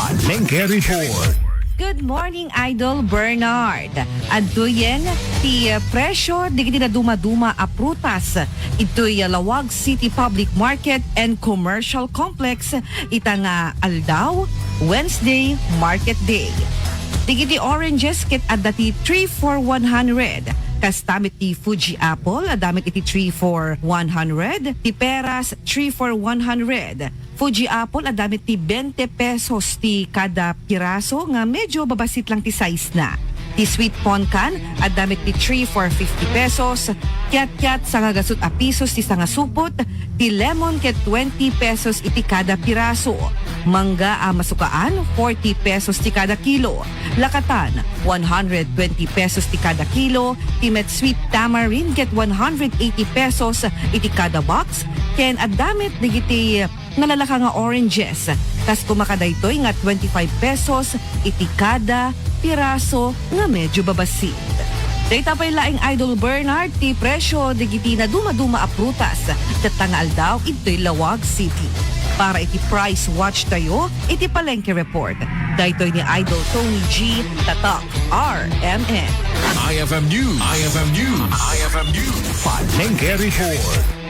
Palengke Report. Good morning, Idol Bernard. Adtuyen, ti presyo digiti na dumaduma a prutas. Ito'y Laoag City Public Market and Commercial Complex. Itang Aldaw, Wednesday, Market Day. Digiti oranges kit adati 3 for 100. Kastamit ti Fuji Apple, adamit iti 3 for 100. Ti peras, 3 for 100. Fuji Apple, adamit ti 20 pesos ti kada piraso nga medyo babasit lang ti size na. Ti sweet poncan, adamit ti 3 for 50 pesos. Kiat-kiat sanga gasut a pisos ti sanga supot. Ti lemon ket 20 pesos iti kada piraso. Mangga a masukaan, 40 pesos ti kada kilo. Lakatan, 120 pesos ti kada kilo. Timet sweet tamarind ket 180 pesos iti kada box. Ken adamit digiti nalalaka nga oranges. Tas kumakaday to'y nga 25 pesos iti kada piraso nga medyo babasit. Data pa'y laing Idol Bernard, ti presyo digiti na dumaduma a prutas. Tatangal daw ito'y Laoag City. Para iti price watch tayo, iti Palengke Report. Daytoy ni Idol Tony G. Tatak, RMN. iFM News. Palengke Report.